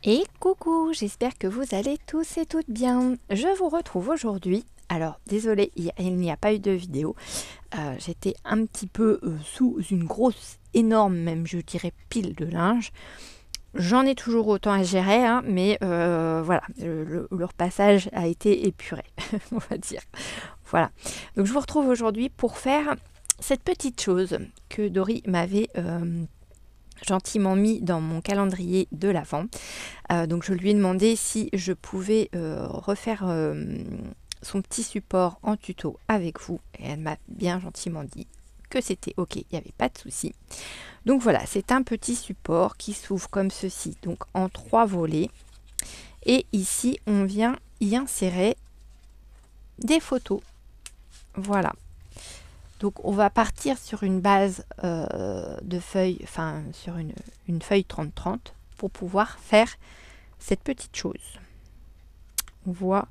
Et coucou, j'espère que vous allez tous et toutes bien. Je vous retrouve aujourd'hui. Alors, désolé, il n'y a pas eu de vidéo. J'étais un petit peu sous une grosse, énorme, même je dirais pile de linge. J'en ai toujours autant à gérer, hein, mais voilà, le repassage a été épuré, on va dire. Voilà. Donc, je vous retrouve aujourd'hui pour faire cette petite chose que Dory m'avait gentiment mis dans mon calendrier de l'Avent. Donc je lui ai demandé si je pouvais refaire son petit support en tuto avec vous. Et elle m'a bien gentiment dit que c'était ok, il n'y avait pas de souci. Donc voilà, c'est un petit support qui s'ouvre comme ceci, donc en 3 volets. Et ici, on vient y insérer des photos. Voilà. Donc on va partir sur une base de feuilles, enfin sur une feuille 30-30 pour pouvoir faire cette petite chose. Voilà.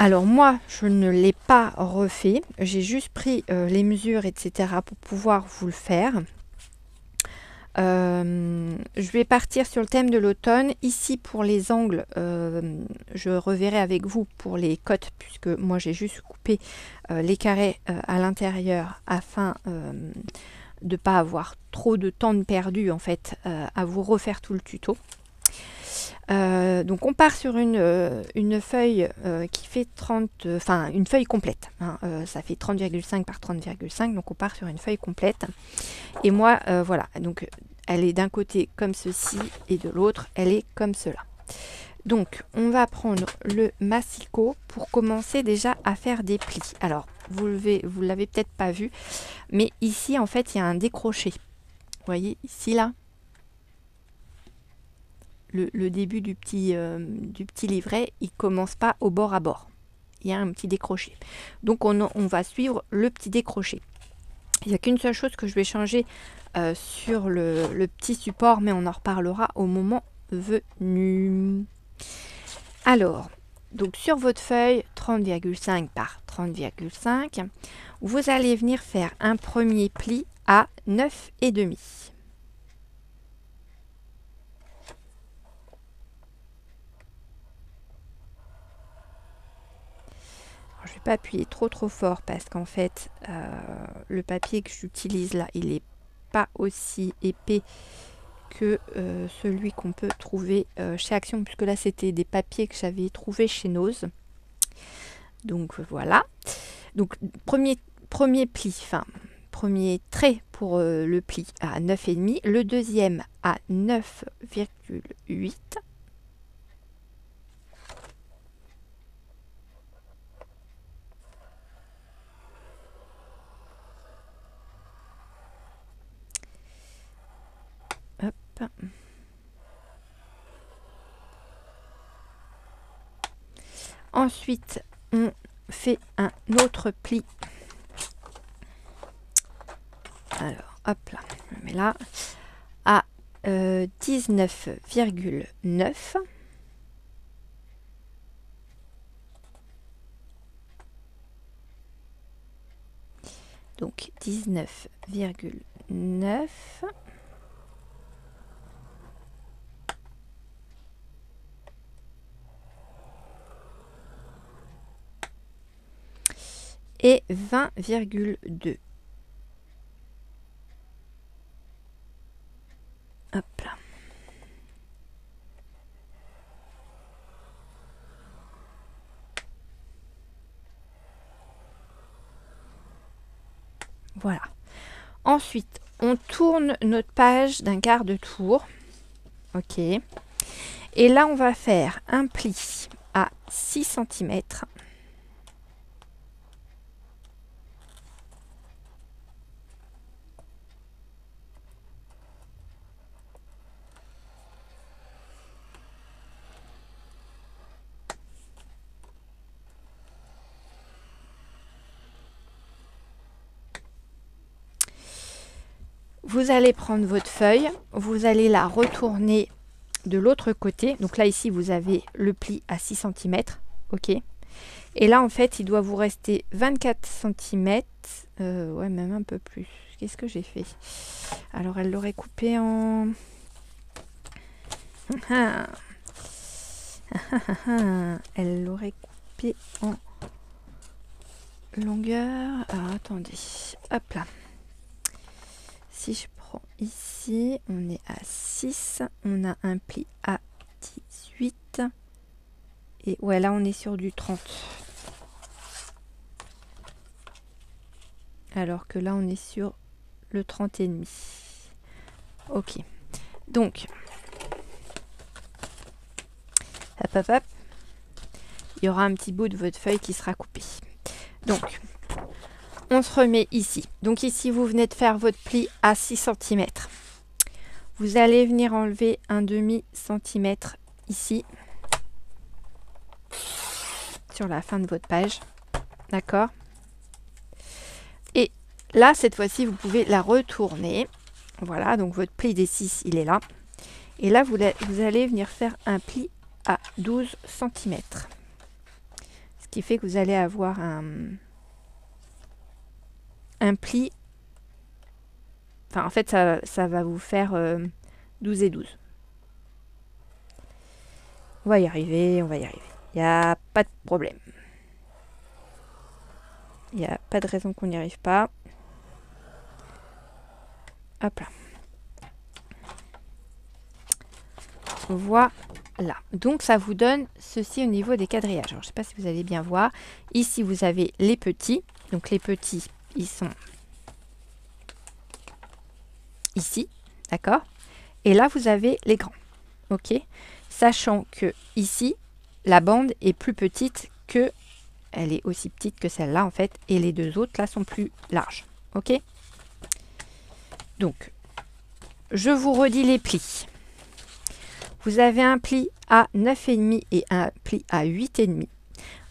Alors moi, je ne l'ai pas refait. J'ai juste pris les mesures, etc. pour pouvoir vous le faire. Je vais partir sur le thème de l'automne. Ici, pour les angles, je reverrai avec vous pour les cotes, puisque moi, j'ai juste coupé les carrés à l'intérieur afin de ne pas avoir trop de temps perdu en fait à vous refaire tout le tuto. Donc on part sur une feuille qui fait 30, enfin une feuille complète, hein, ça fait 30,5 par 30,5, donc on part sur une feuille complète. Et moi, voilà, donc elle est d'un côté comme ceci et de l'autre, elle est comme cela. Donc on va prendre le massicot pour commencer déjà à faire des plis. Alors vous l'avez peut-être pas vu, mais ici en fait il y a un décroché. Vous voyez ici là, le début du petit livret, il commence pas au bord à bord. Il y a un petit décroché. Donc on va suivre le petit décroché. Il n'y a qu'une seule chose que je vais changer sur le petit support, mais on en reparlera au moment venu. Alors, donc sur votre feuille 30,5 par 30,5, vous allez venir faire un premier pli à 9,5. Je ne vais pas appuyer trop fort parce qu'en fait le papier que j'utilise là, il n'est pas aussi épais que celui qu'on peut trouver chez Action, puisque là c'était des papiers que j'avais trouvé chez Nose. Donc voilà. Donc premier pli, enfin premier trait pour le pli à 9,5, le deuxième à 9,8. Hop. Ensuite, on fait un autre pli. Alors, hop là, je mets là à 19,9. Donc 19,9. Et 20,2. Hop là. Voilà. Ensuite, on tourne notre page d'un quart de tour. Ok. Et là, on va faire un pli à 6 cm. Vous allez prendre votre feuille, vous allez la retourner de l'autre côté. Donc là, ici, vous avez le pli à 6 cm. Ok. Et là, en fait, il doit vous rester 24 cm. Ouais, même un peu plus. Qu'est-ce que j'ai fait? Alors, elle l'aurait coupé en... Ah. Elle l'aurait coupé en longueur. Alors attendez, hop là. Si je prends ici, on est à 6, on a un pli à 18 et ouais, là on est sur du 30. Alors que là on est sur le 30 et demi. Ok. Donc hop hop hop. Il y aura un petit bout de votre feuille qui sera coupé. Donc on se remet ici. Donc ici, vous venez de faire votre pli à 6 cm. Vous allez venir enlever un demi-centimètre ici, sur la fin de votre page. D'accord? Et là, cette fois-ci, vous pouvez la retourner. Voilà, donc votre pli des 6, il est là. Et là, vous allez venir faire un pli à 12 cm. Ce qui fait que vous allez avoir un pli, enfin en fait ça va vous faire 12 et 12. On va y arriver, il n'y a pas de problème. Il n'y a pas de raison qu'on n'y arrive pas. Hop là. Voilà. Donc ça vous donne ceci au niveau des quadrillages. Alors, je ne sais pas si vous allez bien voir. Ici vous avez les petits. Donc les petits, ils sont ici, d'accord? Et là vous avez les grands, ok? Sachant que ici la bande est plus petite que, elle est aussi petite que celle-là en fait, et les deux autres là sont plus larges, ok? Donc je vous redis les plis. Vous avez un pli à 9,5 et un pli à 8,5.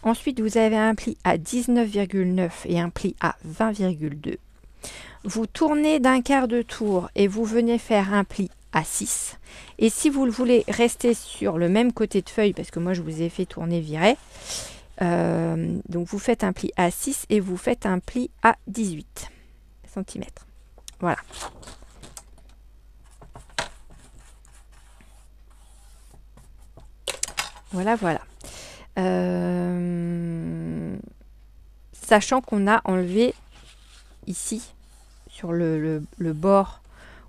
Ensuite vous avez un pli à 19,9 et un pli à 20,2. Vous tournez d'un quart de tour et vous venez faire un pli à 6. Et si vous le voulez rester sur le même côté de feuille, parce que moi je vous ai fait tourner virer, donc vous faites un pli à 6 et vous faites un pli à 18 cm. Voilà. Voilà, voilà. Sachant qu'on a enlevé ici, sur le bord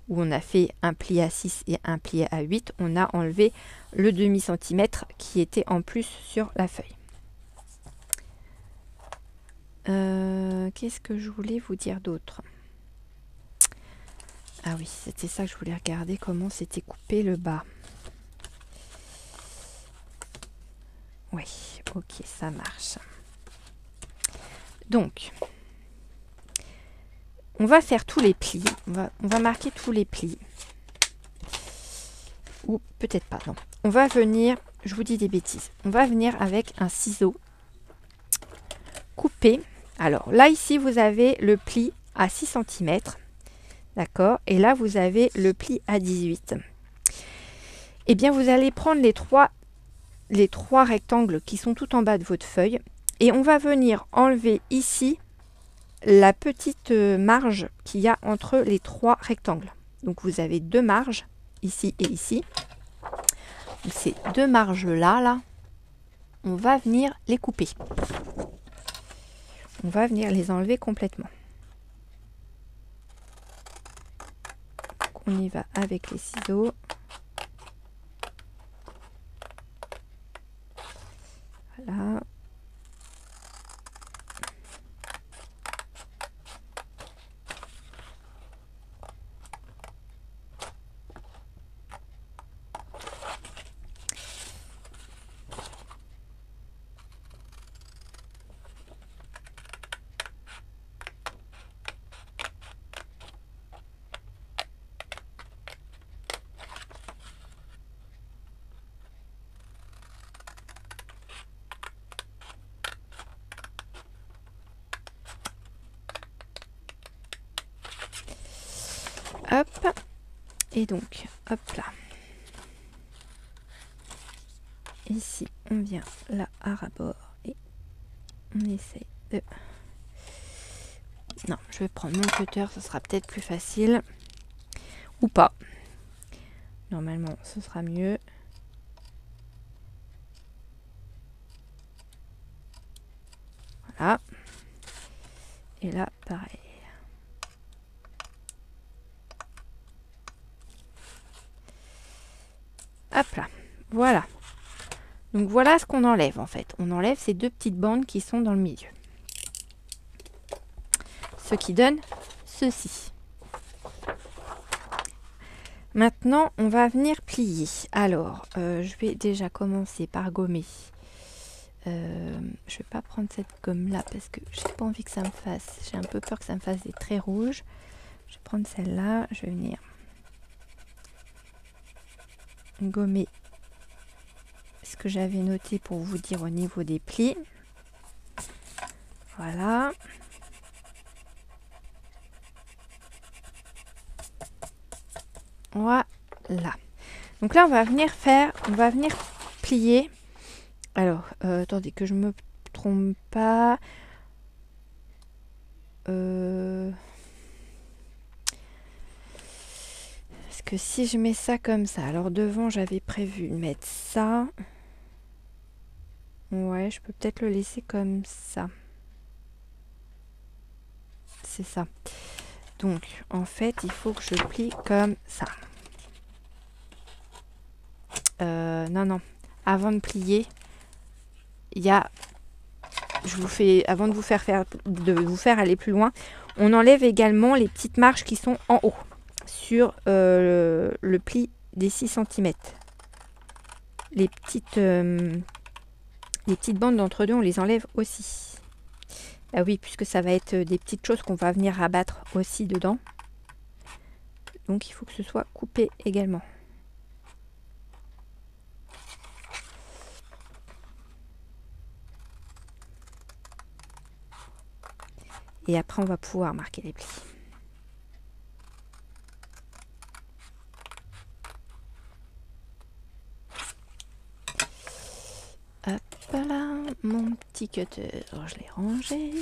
où on a fait un pli à 6 et un pli à 8, on a enlevé le demi-centimètre qui était en plus sur la feuille. Qu'est-ce que je voulais vous dire d'autre? Ah oui, c'était ça que je voulais regarder, comment c'était coupé le bas. Oui, ok, ça marche. Donc, on va faire tous les plis. On va marquer tous les plis. Ou peut-être pas, non. On va venir, je vous dis des bêtises, on va venir avec un ciseau couper. Alors là, ici, vous avez le pli à 6 cm. D'accord? Et là, vous avez le pli à 18. Eh bien, vous allez prendre les trois rectangles qui sont tout en bas de votre feuille. Et on va venir enlever ici la petite marge qu'il y a entre les trois rectangles. Donc, vous avez deux marges, ici et ici. Donc, ces deux marges-là, on va venir les couper. On va venir les enlever complètement. Donc, on y va avec les ciseaux. Voilà. Hop, et donc, hop là. Ici, on vient là à rabord et on essaie de... Non, je vais prendre mon cutter, ce sera peut-être plus facile. Ou pas. Normalement, ce sera mieux. Voilà. Et là, pareil. Hop là. Voilà. Donc voilà ce qu'on enlève en fait. On enlève ces deux petites bandes qui sont dans le milieu. Ce qui donne ceci. Maintenant, on va venir plier. Alors, je vais déjà commencer par gommer. Je vais pas prendre cette gomme là parce que j'ai pas envie que ça me fasse. J'ai un peu peur que ça me fasse des traits rouges. Je vais prendre celle-là. Je vais venir gommer ce que j'avais noté pour vous dire au niveau des plis. Voilà. Voilà. Donc là, on va venir plier. Alors, attendez que je me trompe pas. Parce que si je mets ça comme ça, alors devant, j'avais prévu de mettre ça. Ouais, je peux peut-être le laisser comme ça. C'est ça. Donc, en fait, il faut que je plie comme ça. Non. Avant de plier, il y a... avant de vous faire aller plus loin, on enlève également les petites marges qui sont en haut, sur le pli des 6 cm. Les petites bandes d'entre-deux, on les enlève aussi. Ah oui, puisque ça va être des petites choses qu'on va venir rabattre aussi dedans. Donc il faut que ce soit coupé également. Et après, on va pouvoir marquer les plis. Hop là, mon petit cutter, je l'ai rangé.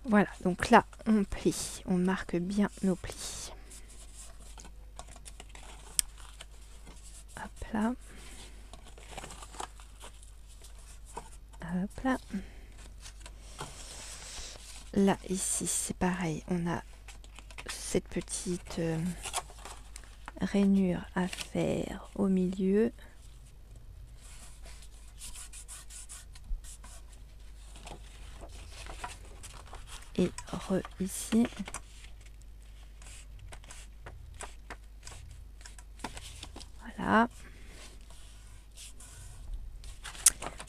Voilà, donc là, on plie, on marque bien nos plis. Hop là. Hop là. Là, ici, c'est pareil, on a cette petite rainure à faire au milieu. Et ici. Voilà.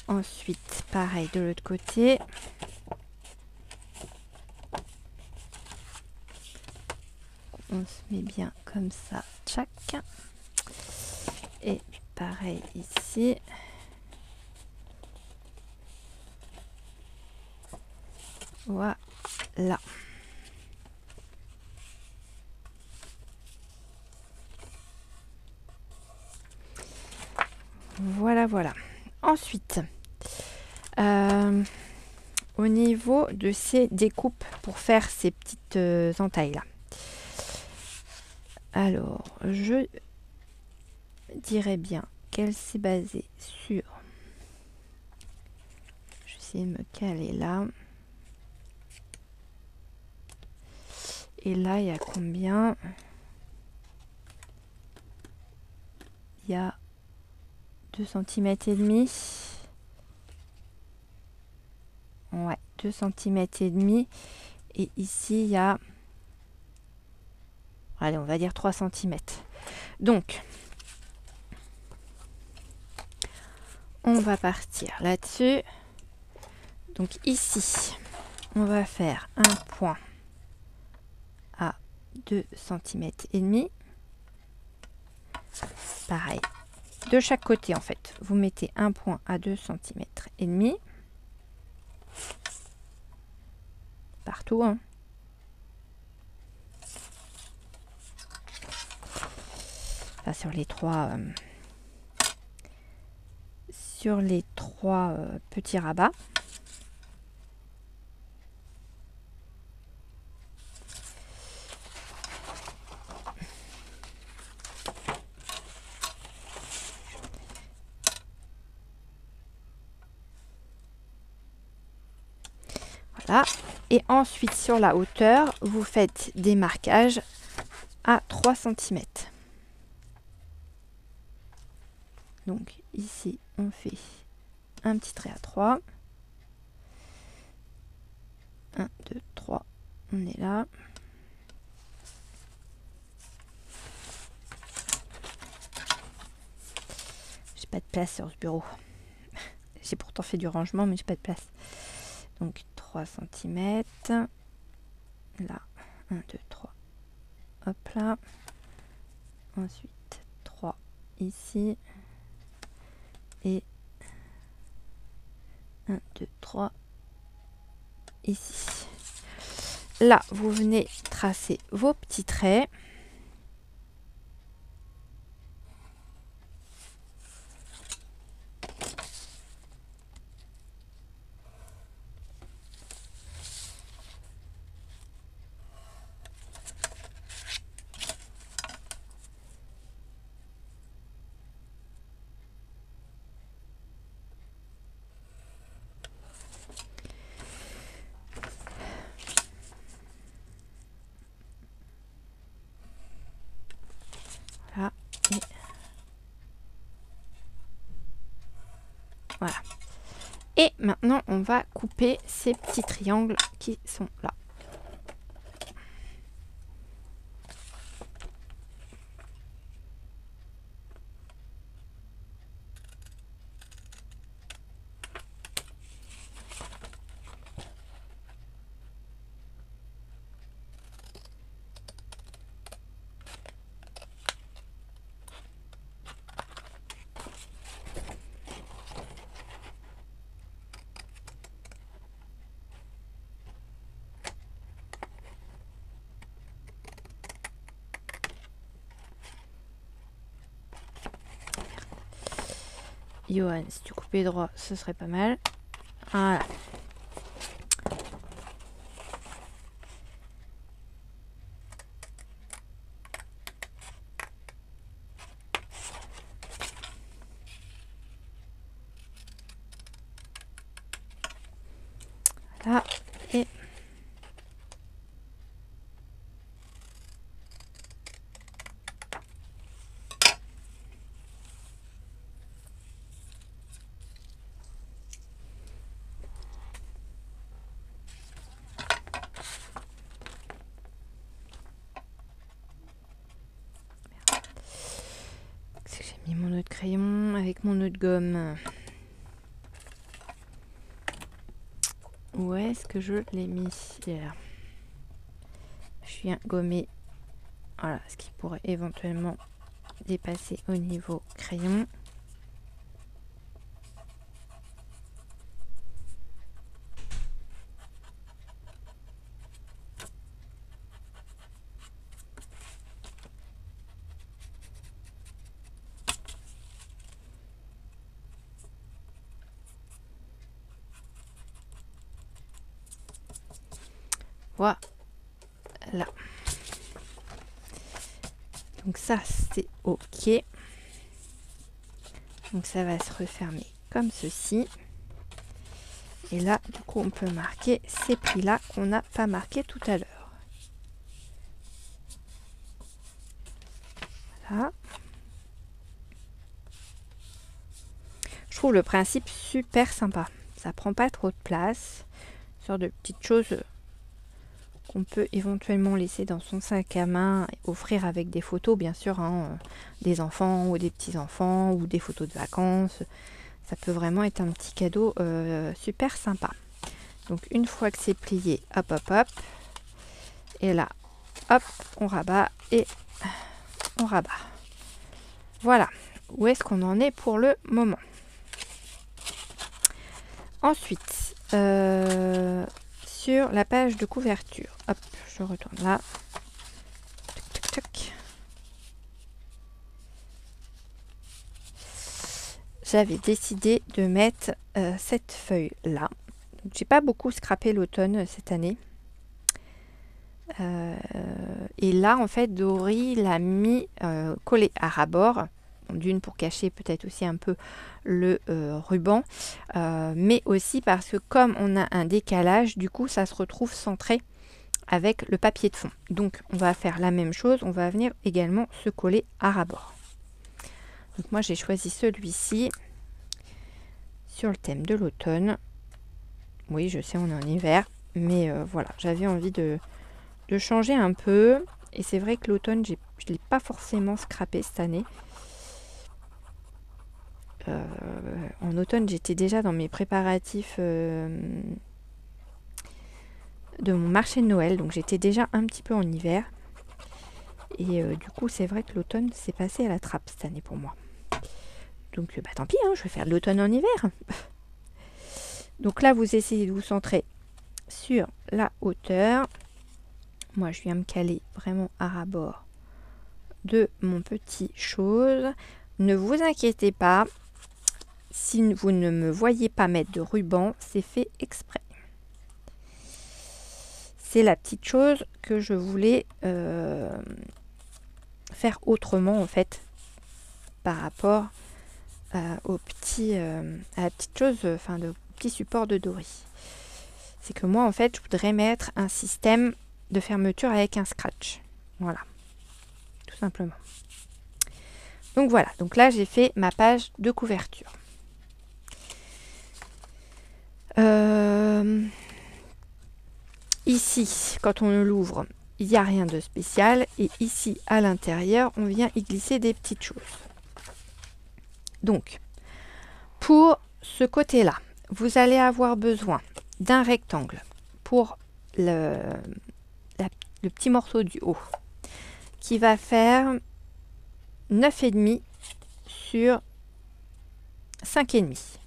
Ensuite, pareil de l'autre côté. On se met bien comme ça, tchac. Et pareil ici. Voilà. Voilà. Ensuite, au niveau de ces découpes pour faire ces petites entailles là. Alors, je dirais bien qu'elle s'est basée sur... Je vais essayer de me caler là. Et là, il y a combien? Il y a 2 cm et demi. Ouais, 2 cm et demi. Et ici, il y a... Allez, on va dire 3 cm. Donc, on va partir là-dessus. Donc ici, on va faire un point à 2 cm et demi. Pareil, de chaque côté en fait, vous mettez un point à 2 cm et demi. Partout, hein. Enfin, sur les trois petits rabats. Voilà. Et ensuite sur la hauteur, vous faites des marquages à 3 cm. Donc ici, on fait un petit trait à 3. 1, 2, 3, on est là. J'ai pas de place sur ce bureau. J'ai pourtant fait du rangement, mais j'ai pas de place. Donc 3 cm. Là, 1, 2, 3. Hop là. Ensuite, 3 ici. Et 1, 2, 3 ici. Là, vous venez tracer vos petits traits. Voilà. Et voilà. Et maintenant, on va couper ces petits triangles qui sont là. Johan, si tu coupais droit, ce serait pas mal. Voilà. Voilà. Et j'ai mis mon autre crayon avec mon autre gomme. Où est-ce que je l'ai mis? Là. Je viens gommer. Voilà, ce qui pourrait éventuellement dépasser au niveau crayon. Voilà. Donc ça, c'est OK. Donc ça va se refermer comme ceci. Et là, du coup, on peut marquer ces plis-là qu'on n'a pas marqué tout à l'heure. Voilà. Je trouve le principe super sympa. Ça prend pas trop de place. Une sorte de petites choses qu'on peut éventuellement laisser dans son sac à main et offrir avec des photos, bien sûr, hein, des enfants ou des petits-enfants ou des photos de vacances. Ça peut vraiment être un petit cadeau super sympa. Donc une fois que c'est plié, hop hop hop. Et là, hop, on rabat et on rabat. Voilà, où est-ce qu'on en est pour le moment. Ensuite, sur la page de couverture, hop, je retourne là. Tac, tac, tac. J'avais décidé de mettre cette feuille là. J'ai pas beaucoup scrappé l'automne cette année. Et là, en fait, Dory l'a mis collé à ras-bord. D'une pour cacher peut-être aussi un peu le ruban, mais aussi parce que comme on a un décalage, du coup, ça se retrouve centré avec le papier de fond. Donc, on va faire la même chose. On va venir également se coller à ras-bord. Donc, moi, j'ai choisi celui-ci sur le thème de l'automne. Oui, je sais, on est en hiver, mais voilà, j'avais envie de changer un peu. Et c'est vrai que l'automne, je ne l'ai pas forcément scrappé cette année. En automne, j'étais déjà dans mes préparatifs de mon marché de Noël. Donc, j'étais déjà un petit peu en hiver. Et du coup, c'est vrai que l'automne s'est passé à la trappe cette année pour moi. Donc, bah, tant pis, hein, je vais faire de l'automne en hiver. Donc là, vous essayez de vous centrer sur la hauteur. Moi, je viens me caler vraiment à ras-bord de mon petit chose. Ne vous inquiétez pas. Si vous ne me voyez pas mettre de ruban, c'est fait exprès. C'est la petite chose que je voulais faire autrement, en fait, par rapport au petit, à la petite chose, enfin, le petit support de Dory. C'est que moi, en fait, je voudrais mettre un système de fermeture avec un scratch. Voilà, tout simplement. Donc voilà, donc là, j'ai fait ma page de couverture. Ici, quand on l'ouvre, il n'y a rien de spécial. Et ici, à l'intérieur, on vient y glisser des petites choses. Donc, pour ce côté-là, vous allez avoir besoin d'un rectangle pour le petit morceau du haut qui va faire 9,5 sur 5,5.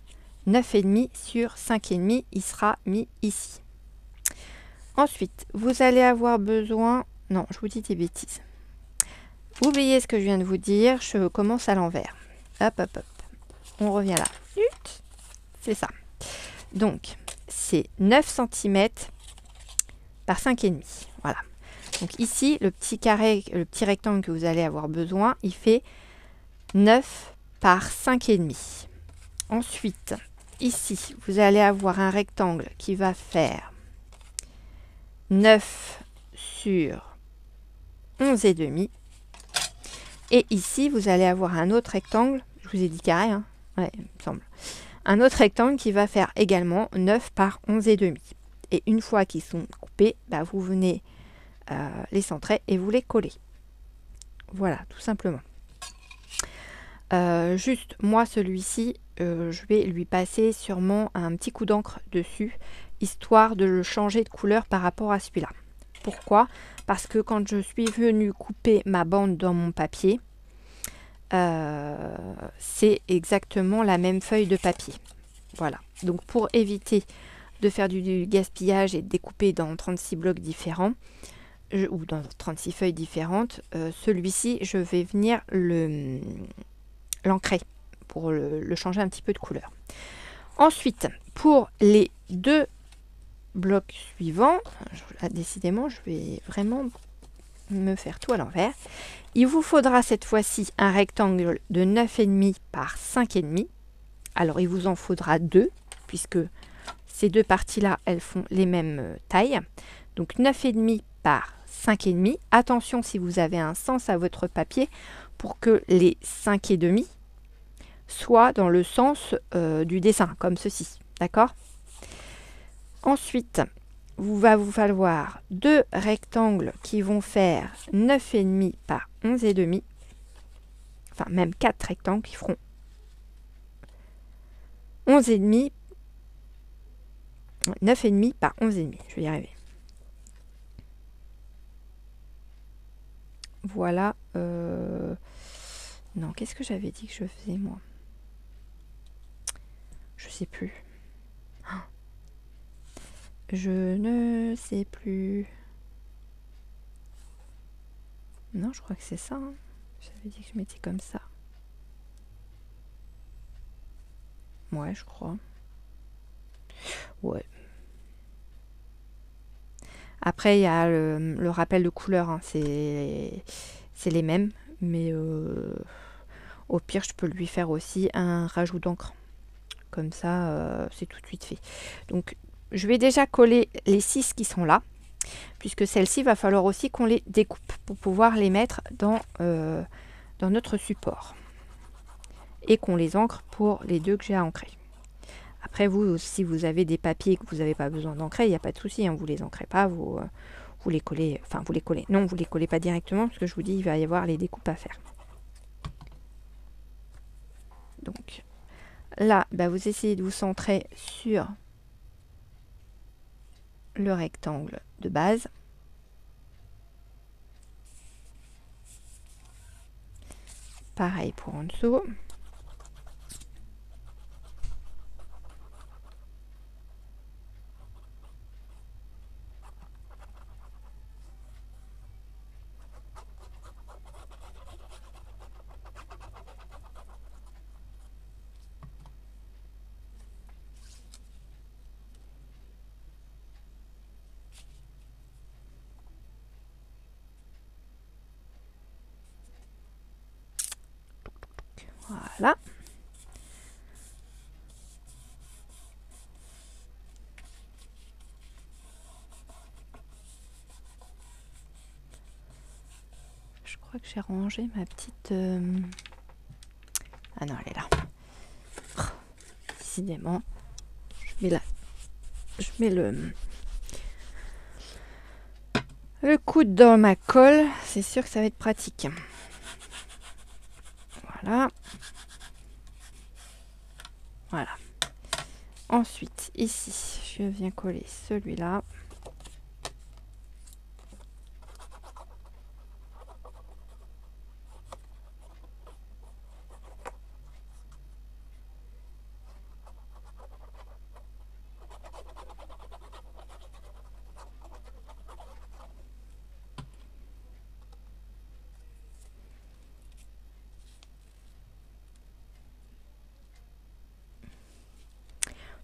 9,5 sur 5,5, il sera mis ici. Ensuite, vous allez avoir besoin... Non, je vous dis des bêtises. Oubliez ce que je viens de vous dire, je commence à l'envers. Hop, hop, hop. On revient là. C'est ça. Donc, c'est 9 cm par 5,5. Voilà. Donc ici, le petit carré, le petit rectangle que vous allez avoir besoin, il fait 9 par 5,5. Ensuite, ici, vous allez avoir un rectangle qui va faire 9 sur 11,5. Et ici, vous allez avoir un autre rectangle. Je vous ai dit carré, hein? Ouais, il me semble. Un autre rectangle qui va faire également 9 par 11,5. Et une fois qu'ils sont coupés, bah, vous venez les centrer et vous les collez. Voilà, tout simplement. Juste, moi, celui-ci, je vais lui passer sûrement un petit coup d'encre dessus, histoire de le changer de couleur par rapport à celui-là. Pourquoi? Parce que quand je suis venue couper ma bande dans mon papier, c'est exactement la même feuille de papier. Voilà. Donc, pour éviter de faire du gaspillage et de découper dans 36 blocs différents, ou dans 36 feuilles différentes, celui-ci, je vais venir l'ancrer pour le changer un petit peu de couleur. Ensuite, pour les deux blocs suivants, décidément, je vais vraiment me faire tout à l'envers. Il vous faudra cette fois-ci un rectangle de 9,5 par 5,5. Alors, il vous en faudra deux, puisque ces deux parties-là, elles font les mêmes tailles. Donc, 9,5 par 5,5. Attention si vous avez un sens à votre papier pour que les 5,5 soient dans le sens du dessin, comme ceci. D'accord? Ensuite, va vous falloir deux rectangles qui vont faire 9,5 par 11,5. Enfin, même 4 rectangles qui feront 11,5, 9,5 par 11,5. Je vais y arriver. Voilà. Non, qu'est-ce que j'avais dit que je faisais, moi? Je sais plus. Je ne sais plus. Non, je crois que c'est ça. Hein. J'avais dit que je mettais comme ça. Ouais, je crois. Ouais. Après, il y a le rappel de couleur. Hein. C'est les mêmes. Mais au pire, je peux lui faire aussi un rajout d'encre. Comme ça, c'est tout de suite fait. Donc, je vais déjà coller les 6 qui sont là. Puisque celles-ci, va falloir aussi qu'on les découpe pour pouvoir les mettre dans notre support. Et qu'on les ancre pour les 2 que j'ai à ancrer. Après, vous, si vous avez des papiers que vous n'avez pas besoin d'ancrer, il n'y a pas de souci. Hein, vous ne les ancrez pas, vous les collez. Enfin, vous les collez. Non, vous ne les collez pas directement, parce que je vous dis, il va y avoir les découpes à faire. Donc, là, bah, vous essayez de vous centrer sur le rectangle de base. Pareil pour en dessous. Voilà. Je crois que j'ai rangé ma petite... Ah non, elle est là. Oh, décidément. Je mets le coude dans ma colle. C'est sûr que ça va être pratique. Voilà. Voilà. Ensuite, ici, je viens coller celui-là.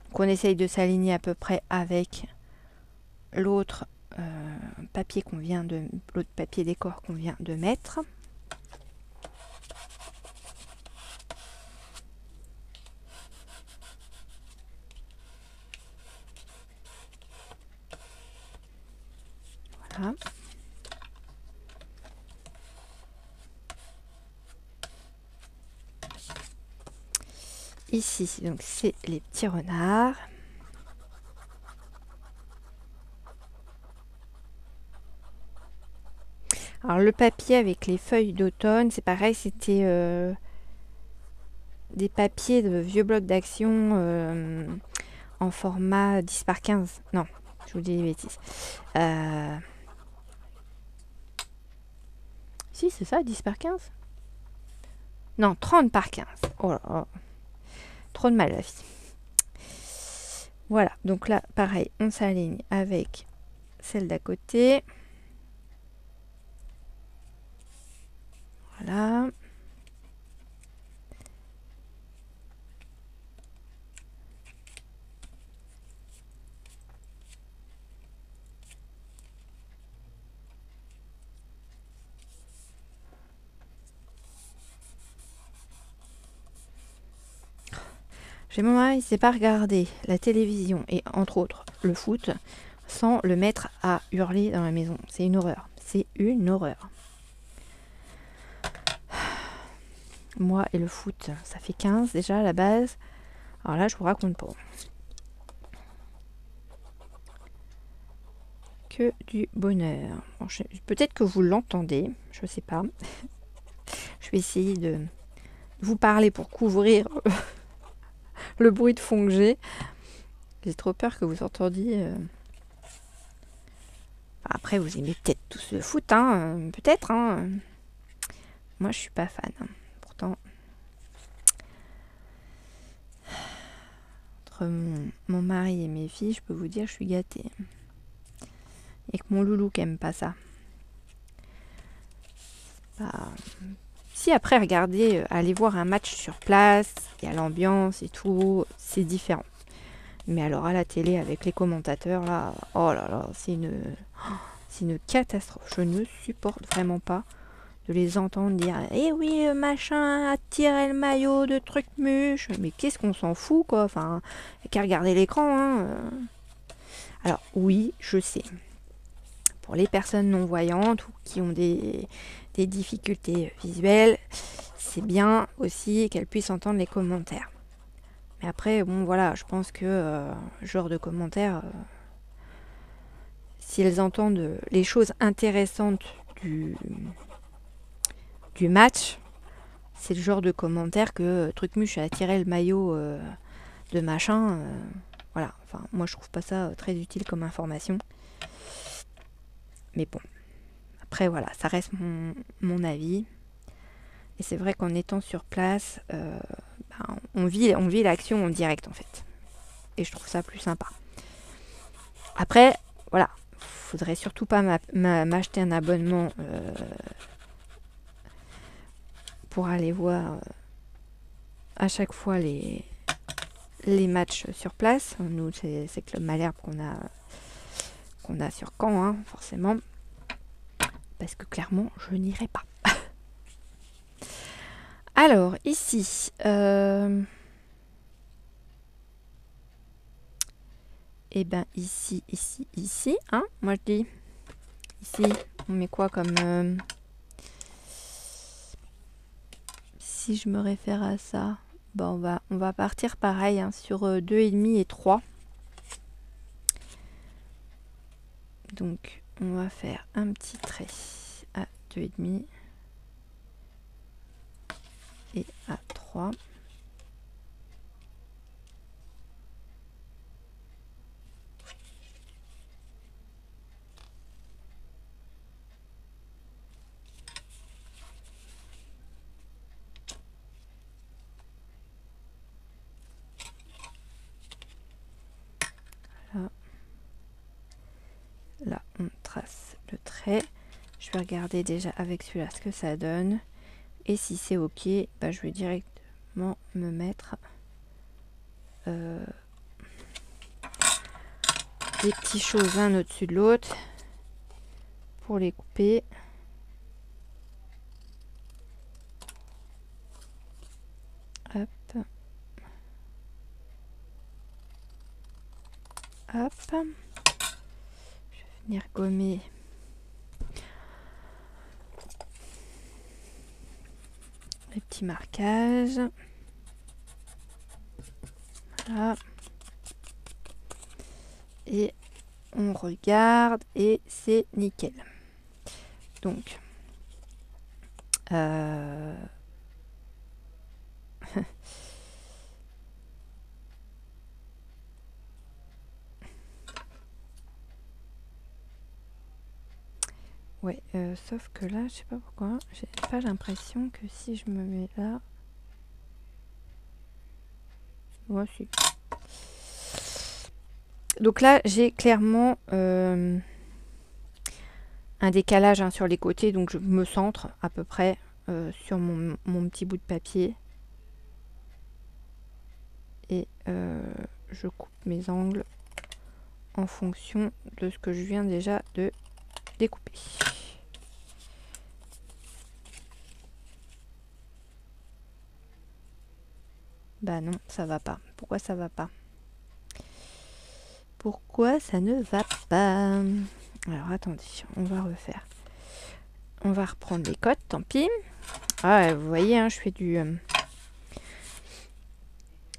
Donc on essaye de s'aligner à peu près avec l'autre papier l'autre papier décor qu'on vient de mettre. Voilà. Ici, donc c'est les petits renards. Alors le papier avec les feuilles d'automne, c'est pareil, c'était des papiers de vieux blocs d'action en format 10 par 15. Non, je vous dis des bêtises. Si, c'est ça, 10 par 15. Non, 30 par 15. Oh là là. Trop de mal la vie. Voilà, donc là, pareil, on s'aligne avec celle d'à côté. Voilà. J'ai mon mari, il sait pas regarder la télévision et entre autres le foot sans le mettre à hurler dans la maison. C'est une horreur. C'est une horreur. Moi et le foot, ça fait 15 déjà à la base. Alors là, je vous raconte pas. Que du bonheur. Bon, peut-être que vous l'entendez, je sais pas. Je vais essayer de vous parler pour couvrir le bruit de fond que j'ai. J'ai trop peur que vous entendiez. Après, vous aimez peut-être tous le foot, hein, peut-être. Hein. Moi, je suis pas fan. Hein. Pourtant, entre mon mari et mes filles, je peux vous dire, je suis gâtée. Et que mon loulou qui aime pas ça. Si après, regardez, aller voir un match sur place, il y a l'ambiance et tout, c'est différent. Mais alors à la télé avec les commentateurs, là, oh là là, c'est une catastrophe. Je ne supporte vraiment pas de les entendre dire « Eh oui, machin, a tiré le maillot de truc muche ». Mais qu'est-ce qu'on s'en fout, quoi. Enfin, il n'y a qu'à regarder l'écran, hein. Alors oui, je sais. Pour les personnes non-voyantes ou qui ont des difficultés visuelles, c'est bien aussi qu'elles puissent entendre les commentaires. Mais après, bon voilà, je pense que genre de commentaires, si elles entendent les choses intéressantes du match, c'est le genre de commentaire que Trucmuche a tiré le maillot de machin. Voilà, enfin, moi je trouve pas ça très utile comme information. Mais bon, après voilà, ça reste mon avis. Et c'est vrai qu'en étant sur place, on vit l'action en direct en fait. Et je trouve ça plus sympa. Après, voilà, faudrait surtout pas m'acheter un abonnement pour aller voir à chaque fois les matchs sur place. Nous, c'est Club Malherbe qu'on a sur Caen, hein, forcément. Parce que clairement, je n'irai pas. Alors, ici, et ben ici, hein, moi je dis, ici, on met quoi comme, si je me réfère à ça, ben on va partir pareil, hein, sur 2,5 et 3. Donc, on va faire un petit trait à 2,5 et à 3. Là, on trace le trait. Je vais regarder déjà avec celui-là ce que ça donne. Et si c'est ok, bah, je vais directement me mettre des petites choses l'un au-dessus de l'autre pour les couper. Hop. Hop. Je vais venir gommer les petits marquages. Voilà. Et on regarde et c'est nickel. Donc, ouais, sauf que là, je sais pas pourquoi, j'ai pas l'impression que si je me mets là... Ouais, si. Donc là, j'ai clairement un décalage, hein, sur les côtés, donc je me centre à peu près sur mon petit bout de papier. Et je coupe mes angles en fonction de ce que je viens déjà de découper. Bah non, ça va pas. Pourquoi ça va pas? Pourquoi ça ne va pas? Alors attendez, on va refaire. On va reprendre les cotes, tant pis. Ah, vous voyez, hein, je fais du...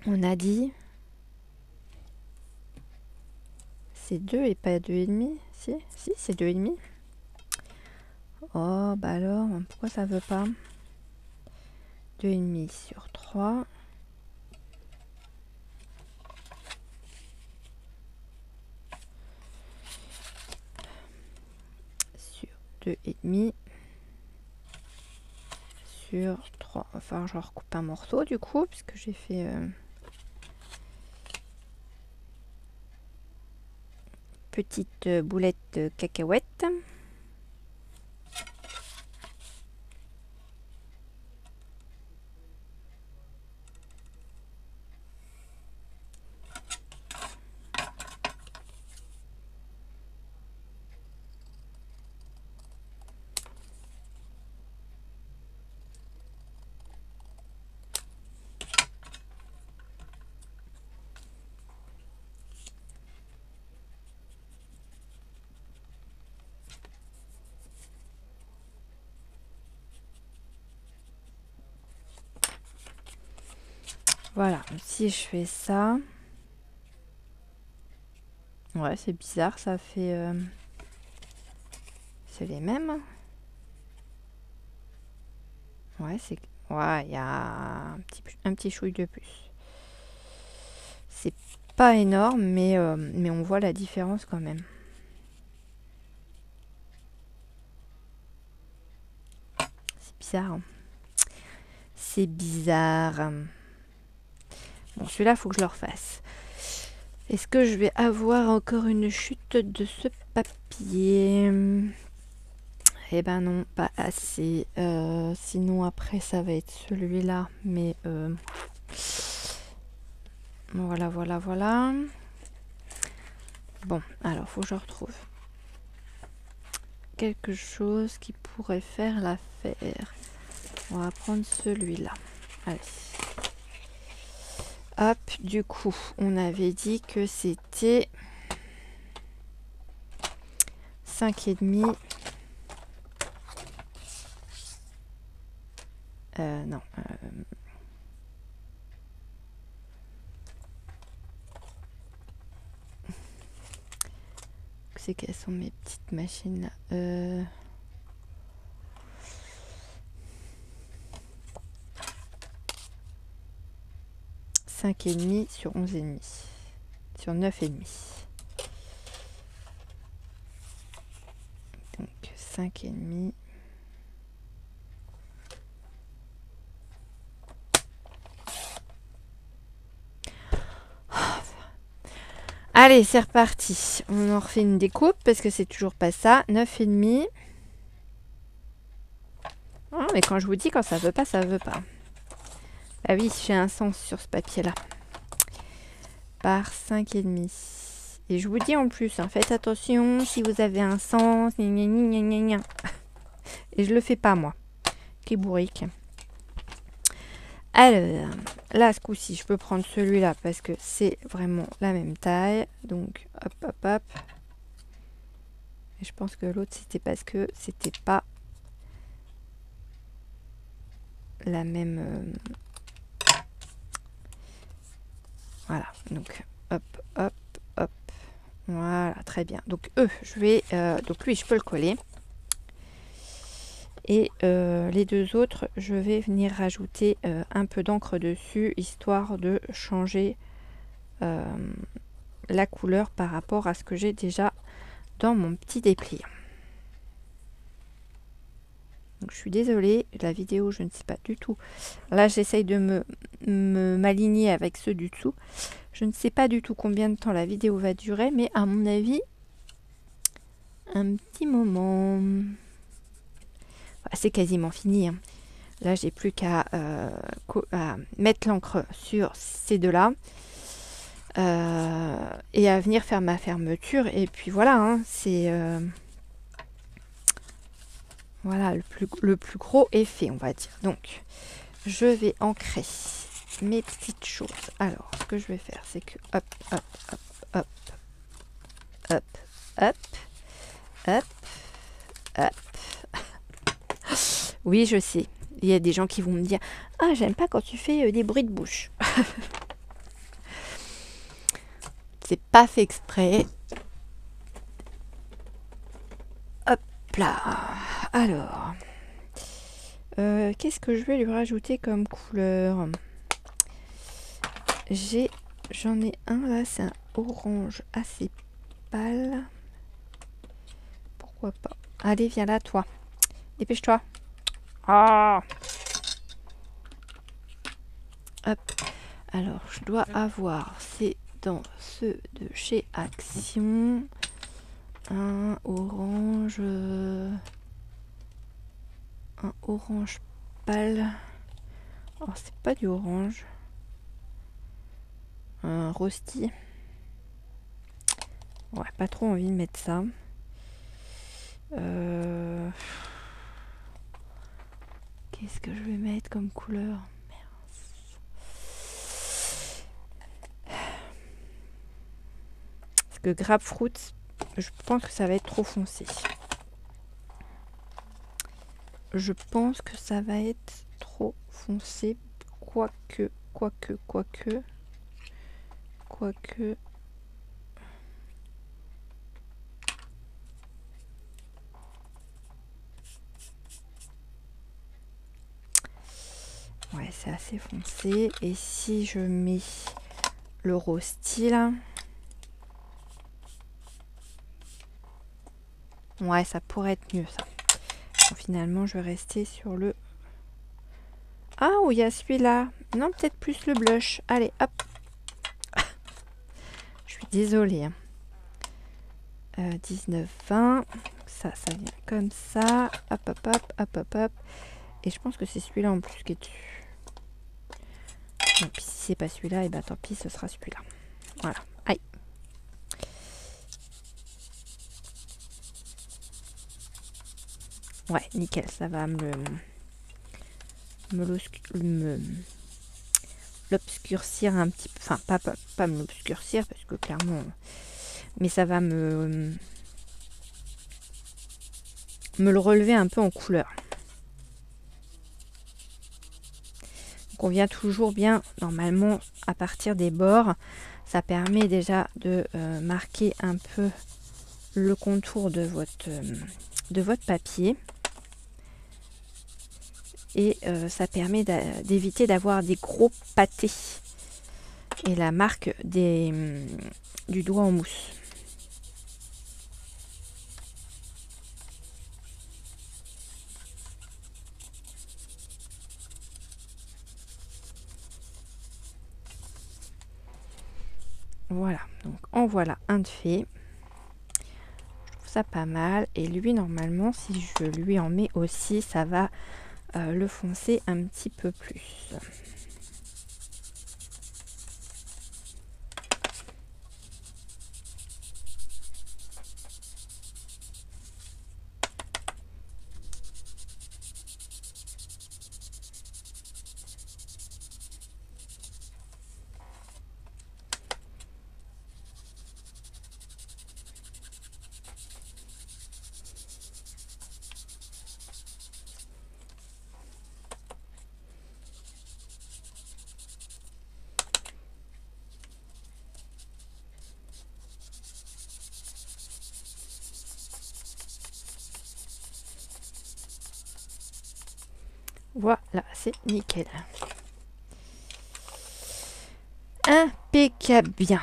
on a dit... C'est 2 et pas 2,5. Si, c'est 2,5. Oh, bah alors, pourquoi ça veut pas? 2,5 sur 3. 2,5 sur 3. Enfin, je recoupe un morceau du coup, puisque j'ai fait petite boulette de cacahuètes. Voilà, si je fais ça, ouais, c'est bizarre, ça fait, c'est les mêmes. Ouais, c'est, ouais, il y a un petit chouille de plus. C'est pas énorme, mais on voit la différence quand même. C'est bizarre. Hein. C'est bizarre. Bon, celui-là, il faut que je le refasse. Est-ce que je vais avoir encore une chute de ce papier? Eh ben non, pas assez. Sinon, après, ça va être celui-là. Mais voilà, voilà, voilà. Bon, alors, faut que je retrouve quelque chose qui pourrait faire l'affaire. On va prendre celui-là. Allez. Hop, du coup, on avait dit que c'était 5,5. Non. C'est quelles sont mes petites machines là 5,5 sur 11,5. Sur 9,5. Donc 5,5. Allez, c'est reparti. On en refait une découpe parce que c'est toujours pas ça. 9,5. Oh, mais quand je vous dis, quand ça veut pas, ça veut pas. Ah oui, j'ai un sens sur ce papier-là. Par 5,5. Et je vous dis en plus, hein, faites attention si vous avez un sens. Gna gna gna gna gna. Et je le fais pas, moi. Qui bourrique. Alors, là, ce coup-ci, je peux prendre celui-là parce que c'est vraiment la même taille. Donc, hop, hop, hop. Et je pense que l'autre, c'était parce que c'était pas la même... Voilà, donc, hop, hop, hop. Voilà, très bien. Donc, je vais... donc, lui, je peux le coller. Et les deux autres, je vais venir rajouter un peu d'encre dessus, histoire de changer la couleur par rapport à ce que j'ai déjà dans mon petit dépliant. Donc, je suis désolée, la vidéo, je ne sais pas du tout. Là, j'essaye de m'aligner avec ceux du dessous. Je ne sais pas du tout combien de temps la vidéo va durer, mais à mon avis, un petit moment... C'est quasiment fini. Hein. Là, j'ai plus qu'à mettre l'encre sur ces deux-là et à venir faire ma fermeture. Et puis voilà, hein, c'est voilà le plus gros effet, on va dire. Donc, je vais ancrer mes petites choses. Alors, ce que je vais faire, c'est que hop, hop, hop, hop, hop, hop, hop, hop. Oui, je sais. Il y a des gens qui vont me dire « Ah, j'aime pas quand tu fais des bruits de bouche. » C'est pas fait exprès. Hop là. Alors. Qu'est-ce que je vais lui rajouter comme couleur? J'en ai un là, c'est un orange assez pâle. Pourquoi pas? Allez, viens là, toi. Dépêche-toi. Ah. Hop. Alors, je dois avoir, c'est dans ceux de chez Action, un orange pâle. Oh, c'est pas du orange. Un rosti. Ouais, pas trop envie de mettre ça. Qu'est-ce que je vais mettre comme couleur? Parce que grapefruit, je pense que ça va être trop foncé. Je pense que ça va être trop foncé. Quoique. Ouais, c'est assez foncé. Et si je mets le rosti là, ouais, ça pourrait être mieux ça. Bon, finalement, je vais rester sur le... Ah, où il y a celui-là. Non, peut-être plus le blush. Allez, hop. Je suis désolée. 19-20. Ça vient comme ça. Hop, hop, hop, hop, hop, hop. Et je pense que c'est celui-là en plus qui est dessus. Et puis si c'est pas celui-là, et bah tant pis, ce sera celui-là. Voilà. Aïe. Ouais, nickel. Ça va l'obscurcir un petit peu. Enfin, pas me l'obscurcir parce que clairement... Mais ça va me le relever un peu en couleur. Donc on vient toujours bien, normalement, à partir des bords. Ça permet déjà de marquer un peu le contour de votre papier. Et ça permet d'éviter d'avoir des gros pâtés. Et la marque du doigt en mousse. Voilà, donc en voilà un de fait. Je trouve ça pas mal. Et lui, normalement, si je lui en mets aussi, ça va le foncer un petit peu plus. Voilà, c'est nickel. Impeccable bien.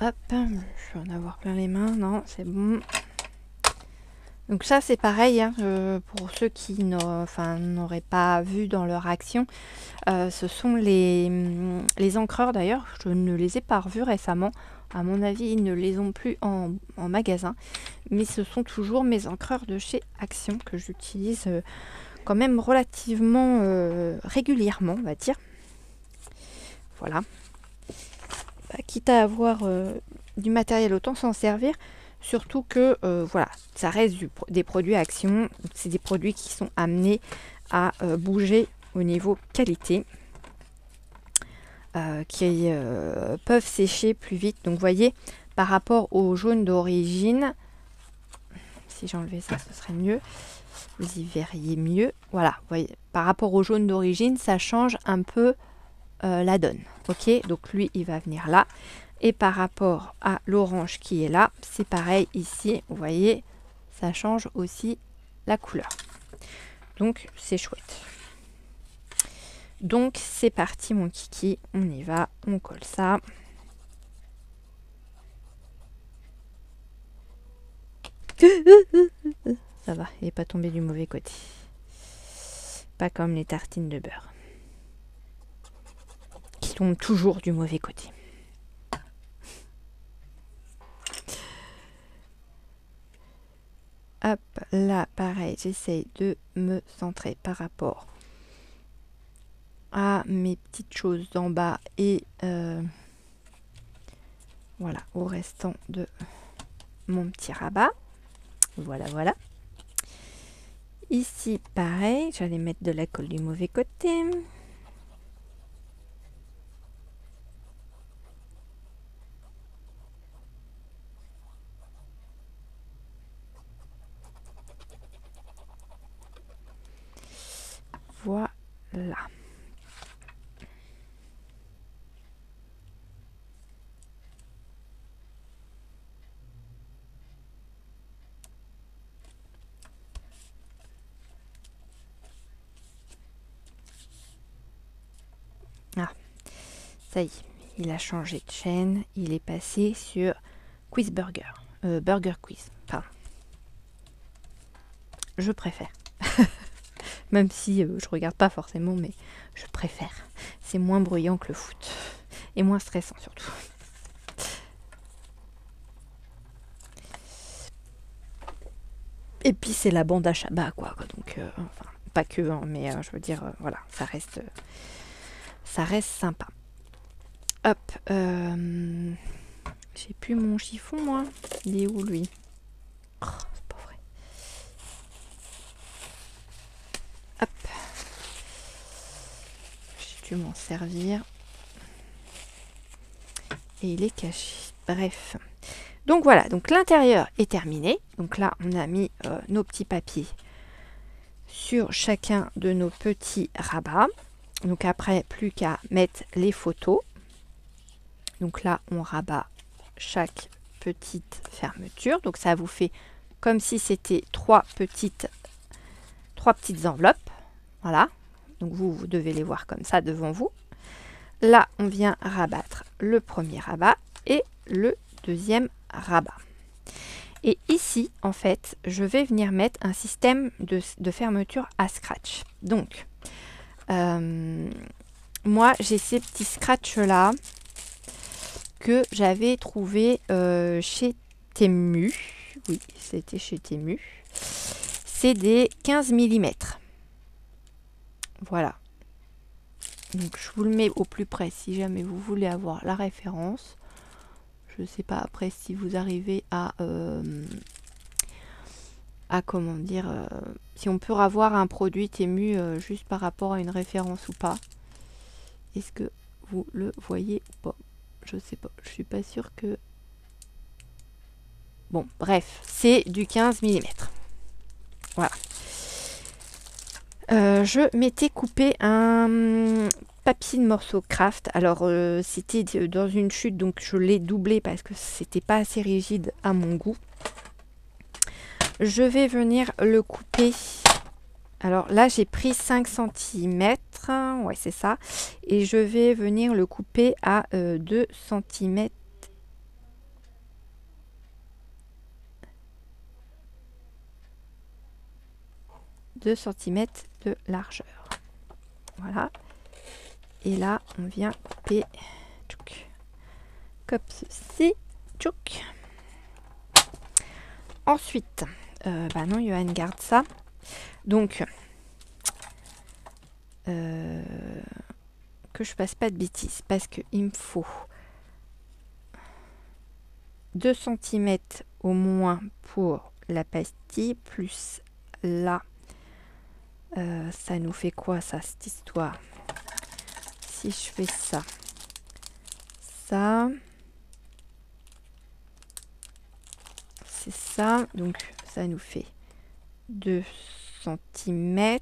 Hop, je vais en avoir plein les mains. Non, c'est bon. Donc ça, c'est pareil, hein, pour ceux qui n'auraient pas vu dans leur action. Ce sont les encreurs, d'ailleurs. Je ne les ai pas revus récemment. À mon avis, ils ne les ont plus en magasin. Mais ce sont toujours mes encreurs de chez Action que j'utilise quand même relativement régulièrement, on va dire. Voilà. Bah, quitte à avoir du matériel, autant s'en servir. Surtout que, voilà, ça reste des produits Action. C'est des produits qui sont amenés à bouger au niveau qualité. Qui peuvent sécher plus vite. Donc, vous voyez, par rapport au jaune d'origine, si j'enlevais ça, ce serait mieux. Vous y verriez mieux. Voilà, vous voyez, par rapport au jaune d'origine, ça change un peu la donne. Ok, donc lui, il va venir là. Et par rapport à l'orange qui est là, c'est pareil ici. Vous voyez, ça change aussi la couleur. Donc, c'est chouette. Donc, c'est parti, mon kiki. On y va, on colle ça. Ça va, il n'est pas tombé du mauvais côté. Pas comme les tartines de beurre. Qui tombent toujours du mauvais côté. Hop, là, pareil, j'essaye de me centrer par rapport à mes petites choses d'en bas et voilà, au restant de mon petit rabat. Voilà, voilà. Ici, pareil, j'allais mettre de la colle du mauvais côté. Voilà. Ah, ça y est, il a changé de chaîne. Il est passé sur Quiz Burger. Burger Quiz, pardon. Je préfère. Même si je regarde pas forcément, mais je préfère. C'est moins bruyant que le foot. Et moins stressant surtout. Et puis c'est la bande à Chabat, quoi. Donc, enfin, pas que, hein, mais je veux dire, voilà, ça reste sympa. Hop, j'ai plus mon chiffon, moi. Il est où, lui? Oh, c'est pas vrai. Hop. J'ai dû m'en servir. Et il est caché. Bref. Donc voilà, donc l'intérieur est terminé. Donc là, on a mis nos petits papiers sur chacun de nos petits rabats. Donc après, plus qu'à mettre les photos. Donc là, on rabat chaque petite fermeture. Donc ça vous fait comme si c'était trois petites enveloppes. Voilà. Donc vous devez les voir comme ça devant vous. Là, on vient rabattre le premier rabat et le deuxième rabat. Et ici, en fait, je vais venir mettre un système de fermeture à scratch. Donc, moi, j'ai ces petits scratchs-là que j'avais trouvé chez Temu. Oui, c'était chez Temu. C'est des 15 mm. Voilà. Donc, je vous le mets au plus près si jamais vous voulez avoir la référence. Je ne sais pas après si vous arrivez à comment dire, si on peut avoir un produit Temu juste par rapport à une référence ou pas. Est-ce que vous le voyez ou pas? Je sais pas, je suis pas sûre que... Bon, bref, c'est du 15 mm. Voilà. Je m'étais coupé un papier de morceau craft. Alors, c'était dans une chute, donc je l'ai doublé parce que c'était pas assez rigide à mon goût. Je vais venir le couper. Alors là, j'ai pris 5 cm. Ouais, c'est ça. Et je vais venir le couper à 2 cm. De largeur. Voilà. Et là, on vient couper tchouk, comme ceci. Tchouk. Ensuite, bah non, Johan garde ça. Donc, que je fasse pas de bêtises, parce qu'il me faut 2 cm au moins pour la pastille, plus là, ça nous fait quoi ça, cette histoire? Si je fais ça, c'est ça, donc ça nous fait 2 cm.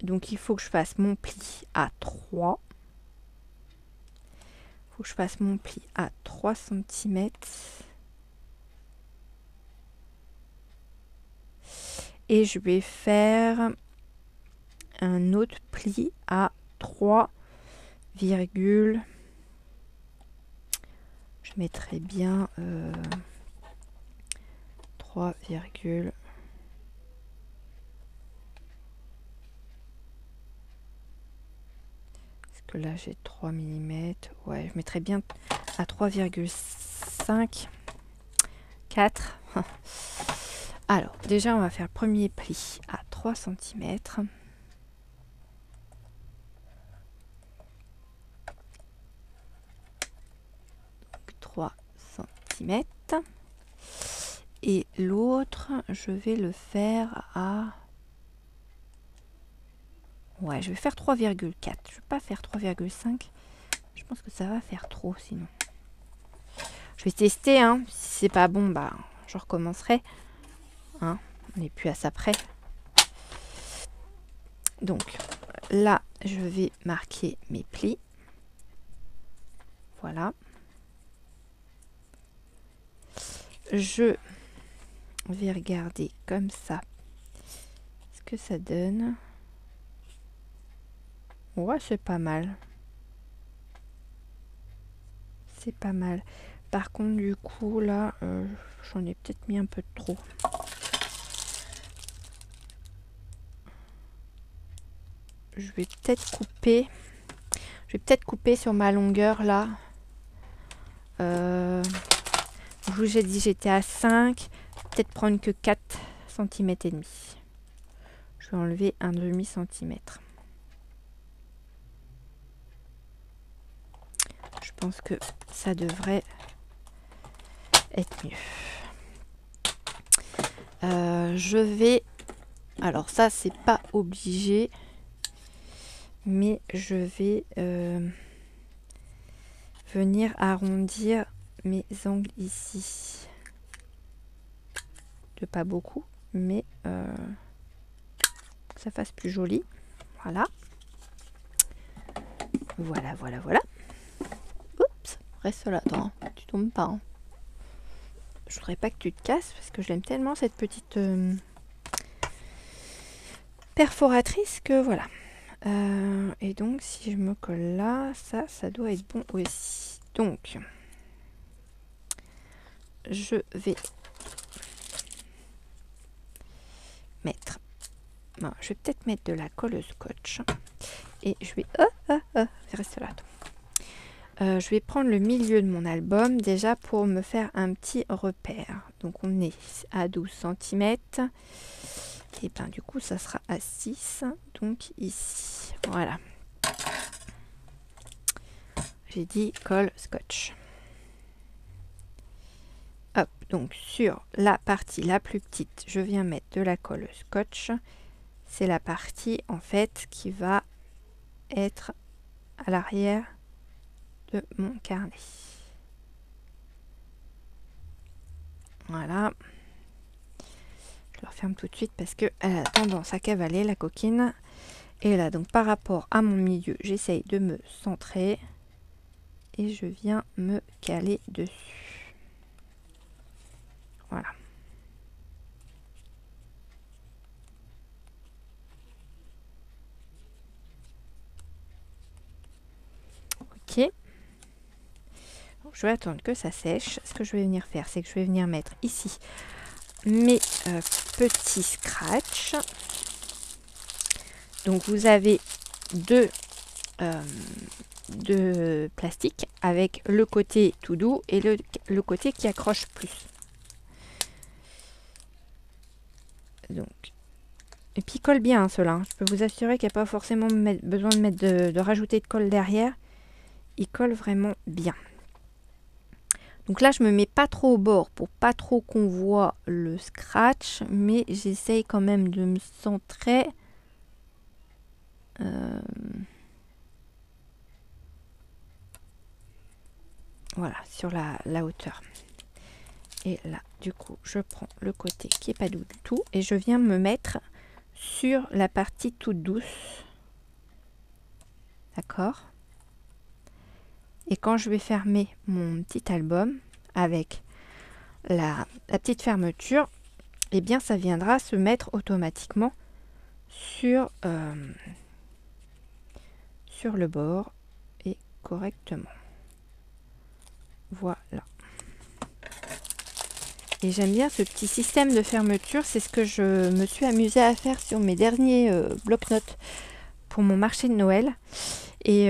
Donc il faut que je fasse mon pli à 3. Il faut que je fasse mon pli à 3 cm. Et je vais faire un autre pli à 3, je Je mettrai bien 3, parce que là j'ai 3 mm. Ouais, je mettrai bien à 3,5, 4. Alors, déjà, on va faire le premier pli à 3 cm. 3 cm. Et l'autre, je vais le faire à... Ouais, je vais faire 3,4. Je vais pas faire 3,5. Je pense que ça va faire trop sinon. Je vais tester, hein. Si c'est pas bon, bah, je recommencerai. Hein, on n'est plus à ça près. Donc, là, je vais marquer mes plis. Voilà. Je vais regarder comme ça ce que ça donne. Ouais, c'est pas mal. C'est pas mal. Par contre, du coup, là, j'en ai peut-être mis un peu trop. Je vais peut-être couper. Je vais peut-être couper sur ma longueur, là. Je vous ai dit j'étais à 5. Peut-être prendre que 4 cm et demi. Je vais enlever un demi centimètre. Je pense que ça devrait être mieux. Je vais... Alors ça, c'est pas obligé. Mais je vais venir arrondir mes angles ici. De pas beaucoup, mais que ça fasse plus joli. Voilà. Voilà, voilà, voilà. Oups, reste là, attends, tu tombes pas. Hein. Je voudrais pas que tu te casses parce que je l'aime tellement cette petite perforatrice que voilà. Et donc si je me colle là, ça doit être bon aussi. Donc je vais mettre, bon, je vais peut-être mettre de la colle scotch et je vais reste là. Je vais prendre le milieu de mon album déjà pour me faire un petit repère. Donc on est à 12 cm. Et bien du coup ça sera à 6. Donc ici. Voilà. J'ai dit colle scotch. Hop, donc sur la partie la plus petite, je viens mettre de la colle scotch. C'est la partie en fait qui va être à l'arrière de mon carnet. Voilà. Je le referme tout de suite parce qu'elle a tendance à cavaler la coquine. Et là, donc par rapport à mon milieu, j'essaye de me centrer. Et je viens me caler dessus. Voilà. Ok. Donc, je vais attendre que ça sèche. Ce que je vais venir faire, c'est que je vais venir mettre ici mes petits scratchs. Donc vous avez deux plastique avec le côté tout doux et le côté qui accroche plus. Donc, et puis il colle bien hein, ceux-là. Hein. Je peux vous assurer qu'il n'y a pas forcément besoin de mettre de rajouter de colle derrière. Il colle vraiment bien. Donc là, je me mets pas trop au bord pour pas trop qu'on voit le scratch, mais j'essaye quand même de me centrer. Voilà, sur la hauteur. Et là, du coup, je prends le côté qui est pas doux du tout et je viens me mettre sur la partie toute douce. D'accord? Et quand je vais fermer mon petit album avec la petite fermeture, eh bien, ça viendra se mettre automatiquement sur le bord et correctement. Voilà. Et j'aime bien ce petit système de fermeture. C'est ce que je me suis amusée à faire sur mes derniers bloc-notes pour mon marché de Noël. Et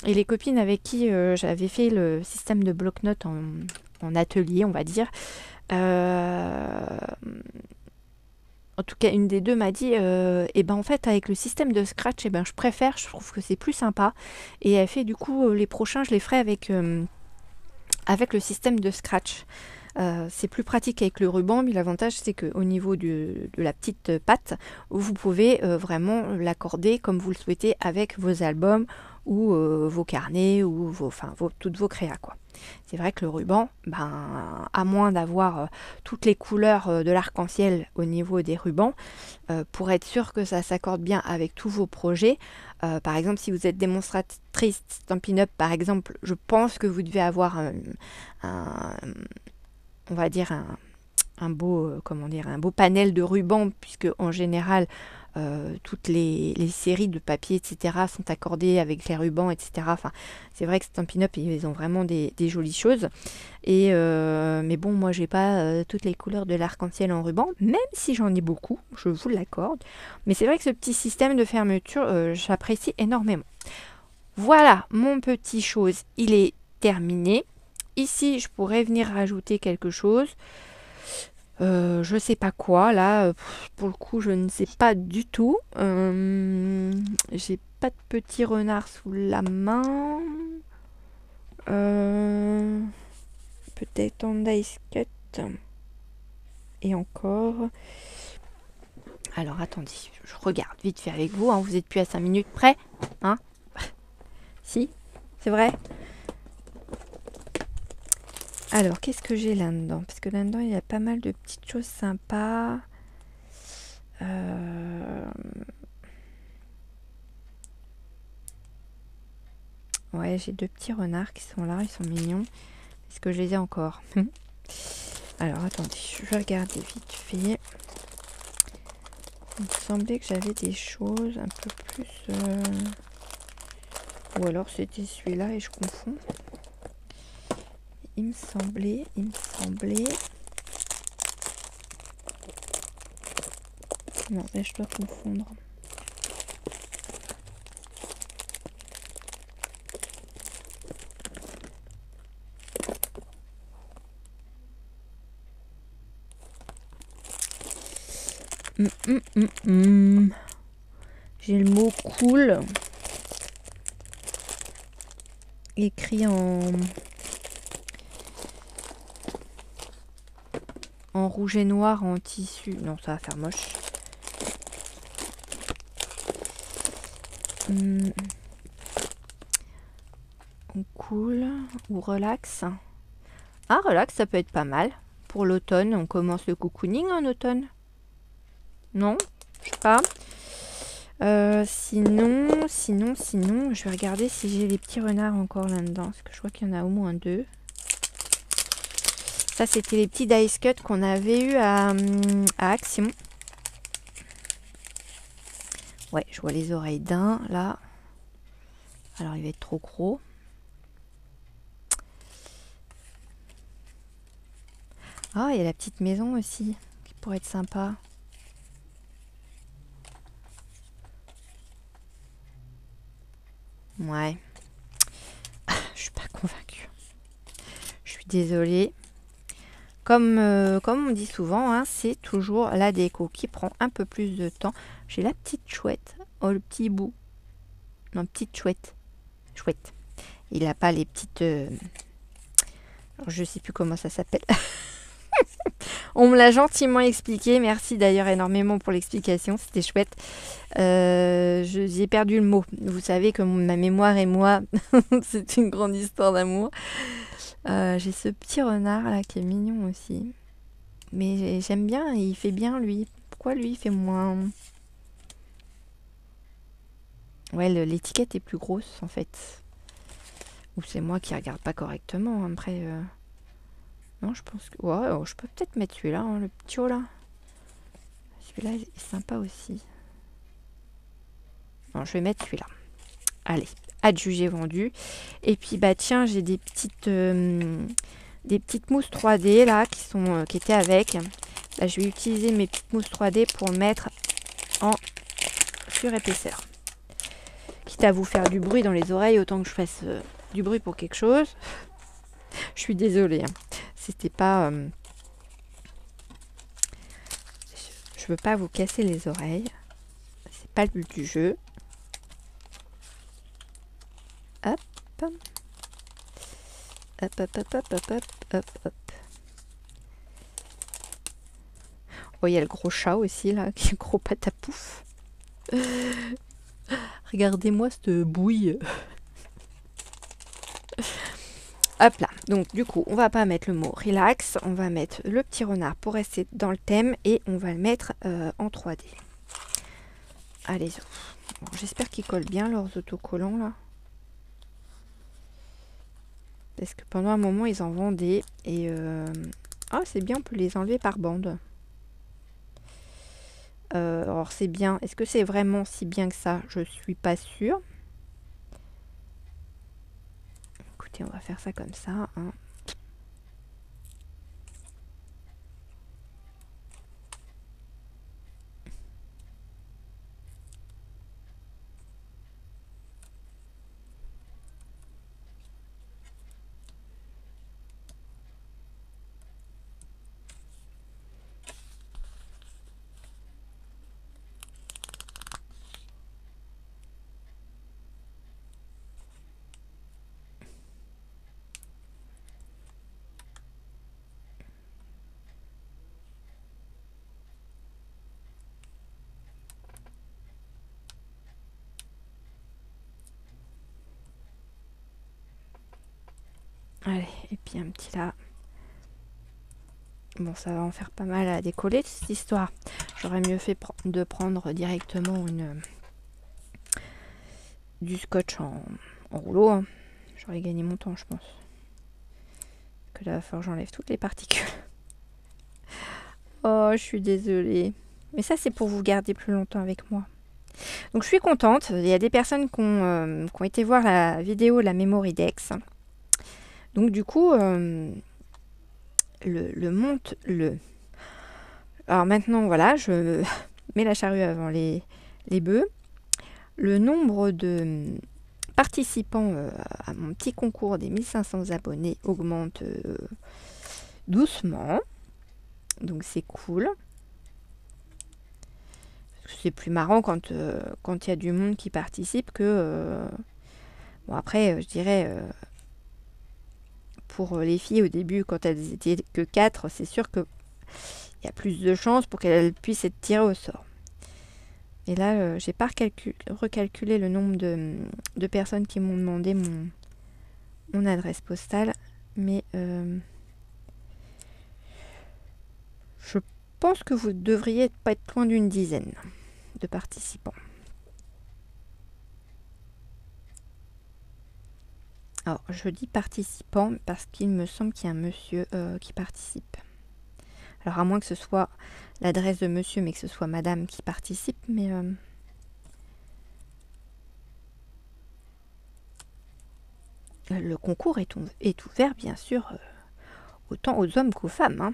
les copines avec qui j'avais fait le système de bloc-notes en atelier, on va dire, en tout cas une des deux m'a dit et ben en fait avec le système de scratch, et ben je préfère, je trouve que c'est plus sympa. Et elle fait du coup les prochains, je les ferai avec le système de scratch. C'est plus pratique avec le ruban, mais l'avantage c'est qu'au niveau de la petite patte, vous pouvez vraiment l'accorder comme vous le souhaitez avec vos albums ou vos carnets ou toutes vos créas, quoi. C'est vrai que le ruban, ben, à moins d'avoir toutes les couleurs de l'arc-en-ciel au niveau des rubans, pour être sûr que ça s'accorde bien avec tous vos projets, par exemple si vous êtes démonstratrice Stampin' Up, par exemple, je pense que vous devez avoir on va dire un beau un beau panel de rubans, puisque en général toutes les séries de papier, etc., sont accordées avec les rubans, etc. Enfin, c'est vrai que Stampin' Up, ils ont vraiment des jolies choses. Et mais bon, moi, j'ai pas toutes les couleurs de l'arc-en-ciel en ruban, même si j'en ai beaucoup, je vous l'accorde. Mais c'est vrai que ce petit système de fermeture, j'apprécie énormément. Voilà, mon petit chose, il est terminé. Ici, je pourrais venir rajouter quelque chose. Je sais pas quoi, là, pour le coup, je ne sais pas du tout. J'ai pas de petit renard sous la main. Peut-être en dice cut. Et encore. Alors, attendez, je regarde vite fait avec vous. Hein, vous êtes plus à 5 minutes près. Hein? Si, c'est vrai. Alors, qu'est-ce que j'ai là-dedans? Parce que là-dedans, il y a pas mal de petites choses sympas. Ouais, j'ai deux petits renards qui sont là, ils sont mignons. Est-ce que je les ai encore? Alors, attendez, je vais regarder vite fait. Il me semblait que j'avais des choses un peu plus... Ou alors c'était celui-là et je confonds. Il me semblait... Non, là je dois confondre. J'ai le mot cool écrit en rouge et noir en tissu. Non, ça va faire moche. Cool ou relax. Ah, relax, ça peut être pas mal. Pour l'automne, on commence le cocooning en automne. Non, je sais pas. Sinon, je vais regarder si j'ai les petits renards encore là-dedans. Parce que je vois qu'il y en a au moins deux. Ça, c'était les petits dice cut qu'on avait eu à Action. Ouais, je vois les oreilles d'un, là. Alors, il va être trop gros. Ah, il y a la petite maison aussi, qui pourrait être sympa. Ouais. Je suis pas convaincue. Je suis désolée. Comme on dit souvent, hein, c'est toujours la déco qui prend un peu plus de temps. J'ai la petite chouette. Oh, le petit bout. Non, petite chouette. Chouette. Il n'a pas les petites... Alors, je sais plus comment ça s'appelle. On me l'a gentiment expliqué. Merci d'ailleurs énormément pour l'explication. C'était chouette. J'ai perdu le mot. Vous savez que ma mémoire et moi, c'est une grande histoire d'amour. J'ai ce petit renard là qui est mignon aussi. Mais j'aime bien, il fait bien lui. Pourquoi lui il fait moins... Ouais, l'étiquette est plus grosse en fait. Ou c'est moi qui regarde pas correctement. Après, non, je pense que... Ouais, je peux peut-être mettre celui-là, hein, le petit haut là. Celui-là est sympa aussi. Non, je vais mettre celui-là. Allez, adjugé vendu. Et puis bah tiens, j'ai des petites mousses 3D là qui étaient avec. Là, je vais utiliser mes petites mousses 3D pour mettre en surépaisseur. Quitte à vous faire du bruit dans les oreilles, autant que je fasse du bruit pour quelque chose. Je suis désolée. Hein. C'était pas... je veux pas vous casser les oreilles. C'est pas le but du jeu. Hop. Hop, hop, hop, hop, hop, hop, hop, hop. Oh, il y a le gros chat aussi, là, qui est gros patapouf. Regardez-moi cette bouille. Hop là, donc du coup, on va pas mettre le mot relax, on va mettre le petit renard pour rester dans le thème et on va le mettre en 3D. Allez, bon, j'espère qu'ils collent bien leurs autocollants là. Parce que pendant un moment, ils en vendaient et... Ah, c'est bien, on peut les enlever par bande. Alors c'est bien, est-ce que c'est vraiment si bien que ça? Je suis pas sûre. Écoutez, on va faire ça comme ça. Hein. Allez, et puis un petit là. Bon, ça va en faire pas mal à décoller cette histoire. J'aurais mieux fait de prendre directement du scotch en rouleau. Hein. J'aurais gagné mon temps, je pense. Que là, il va falloir que j'enlève toutes les particules. Oh, je suis désolée. Mais ça, c'est pour vous garder plus longtemps avec moi. Donc, je suis contente. Il y a des personnes qui ont été voir la vidéo La Memory Dex. Donc, du coup, Alors maintenant, voilà, je mets la charrue avant les bœufs. Le nombre de participants à mon petit concours des 1500 abonnés augmente doucement. Donc c'est cool. C'est plus marrant quand il y a du monde qui participe que... Bon après, je dirais... pour les filles au début, quand elles étaient que 4, c'est sûr qu'il y a plus de chances pour qu'elles puissent être tirées au sort. Et là, j'ai pas recalculé le nombre de personnes qui m'ont demandé mon adresse postale, mais je pense que vous devriez pas être loin d'une dizaine de participants. Alors, je dis participant parce qu'il me semble qu'il y a un monsieur qui participe. Alors, à moins que ce soit l'adresse de monsieur, mais que ce soit madame qui participe, mais... le concours est ouvert, bien sûr, autant aux hommes qu'aux femmes. Hein.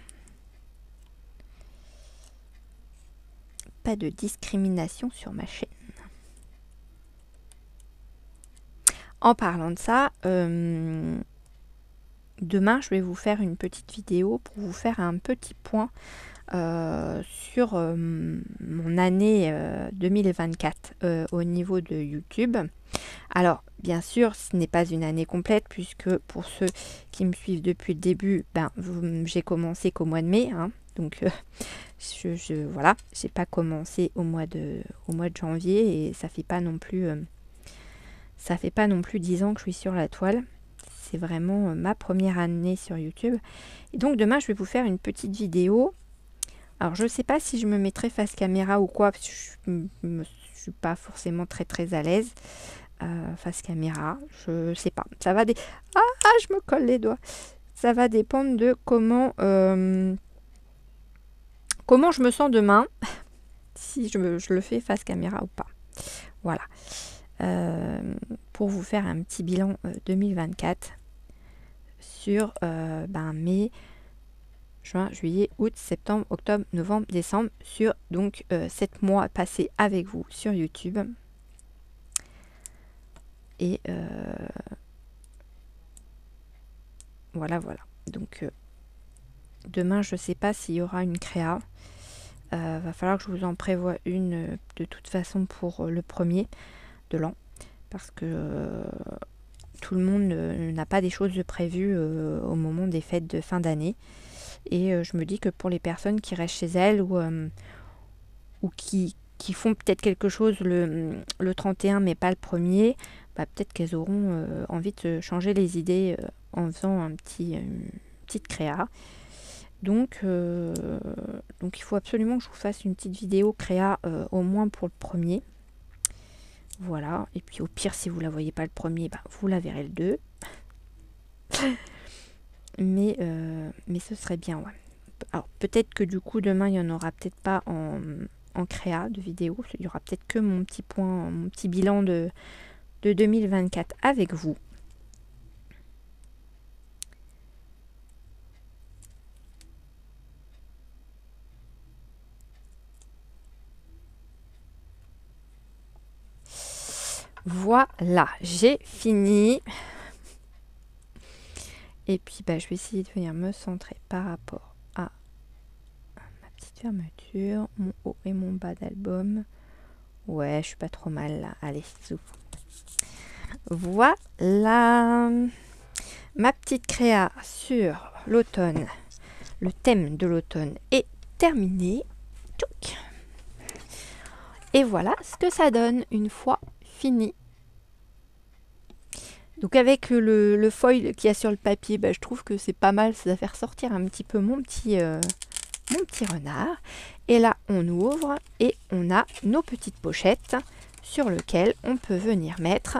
Pas de discrimination sur ma chaîne. En parlant de ça, demain, je vais vous faire une petite vidéo pour vous faire un petit point sur mon année 2024 au niveau de YouTube. Alors, bien sûr, ce n'est pas une année complète puisque pour ceux qui me suivent depuis le début, j'ai commencé qu'au mois de mai. Hein, donc, voilà, j'ai pas commencé au mois de janvier et ça fait pas non plus 10 ans que je suis sur la toile. C'est vraiment ma première année sur YouTube. Et donc demain, je vais vous faire une petite vidéo. Alors, je ne sais pas si je me mettrai face caméra ou quoi, parce que je ne suis pas forcément très à l'aise face caméra. Je sais pas. Ça va je me colle les doigts. Ça va dépendre de comment je me sens demain, si je le fais face caméra ou pas. Voilà. pour vous faire un petit bilan 2024 sur mai, juin, juillet, août, septembre, octobre, novembre, décembre, sur donc 7 mois passés avec vous sur YouTube. Et voilà. Donc demain, je ne sais pas s'il y aura une créa. Va falloir que je vous en prévoie une de toute façon pour le premier de l'an. Parce que tout le monde n'a pas des choses prévues au moment des fêtes de fin d'année. Et je me dis que pour les personnes qui restent chez elles ou qui font peut-être quelque chose le 31 mais pas le premier, peut-être qu'elles auront envie de changer les idées en faisant une petite créa. Donc il faut absolument que je vous fasse une petite vidéo créa au moins pour le premier. Voilà, et puis au pire si vous la voyez pas le premier, vous la verrez le 2. mais ce serait bien, ouais. Alors peut-être que du coup demain il n'y en aura peut-être pas en créa de vidéo, il y aura peut-être que mon petit bilan de 2024 avec vous. Voilà, j'ai fini. Et puis je vais essayer de venir me centrer par rapport à ma petite fermeture, mon haut et mon bas d'album. Ouais, je suis pas trop mal là. Allez, zou. Voilà. Ma petite créa sur l'automne, le thème de l'automne est terminé. Tchouk. Et voilà ce que ça donne une fois fini. Donc avec le foil qu'il y a sur le papier, je trouve que c'est pas mal, ça va faire sortir un petit peu mon petit renard. Et là, on ouvre et on a nos petites pochettes sur lesquelles on peut venir mettre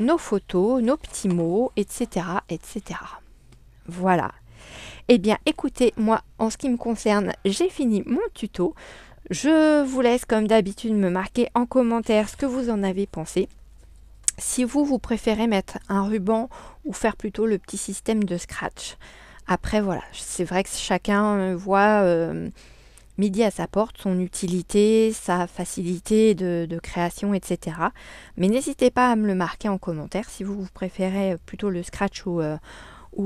nos photos, nos petits mots, etc. etc. Voilà. Eh bien, écoutez, moi, en ce qui me concerne, j'ai fini mon tuto. Je vous laisse, comme d'habitude, me marquer en commentaire ce que vous en avez pensé. Si vous préférez mettre un ruban ou faire plutôt le petit système de scratch. Après, voilà, c'est vrai que chacun voit midi à sa porte, son utilité, sa facilité de création, etc. Mais n'hésitez pas à me le marquer en commentaire si vous préférez plutôt le scratch ou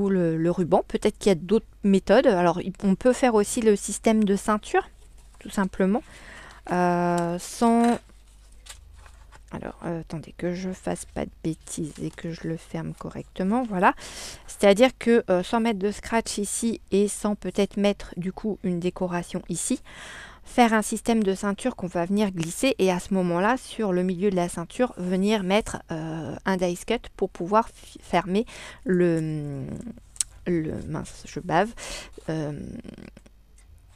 le ruban. Peut-être qu'il y a d'autres méthodes. Alors, on peut faire aussi le système de ceinture, tout simplement, sans... Alors, attendez que je fasse pas de bêtises et que je le ferme correctement, voilà. C'est-à-dire que sans mettre de scratch ici et sans peut-être mettre du coup une décoration ici, faire un système de ceinture qu'on va venir glisser et à ce moment-là, sur le milieu de la ceinture, venir mettre un dice cut pour pouvoir fermer mince, je bave,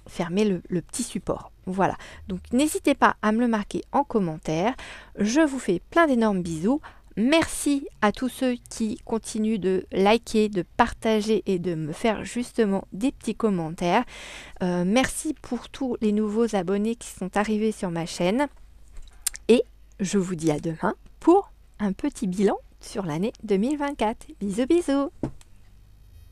fermer le petit support. Voilà, donc n'hésitez pas à me le marquer en commentaire. Je vous fais plein d'énormes bisous. Merci à tous ceux qui continuent de liker, de partager et de me faire justement des petits commentaires. Merci pour tous les nouveaux abonnés qui sont arrivés sur ma chaîne. Et je vous dis à demain pour un petit bilan sur l'année 2024. Bisous bisous.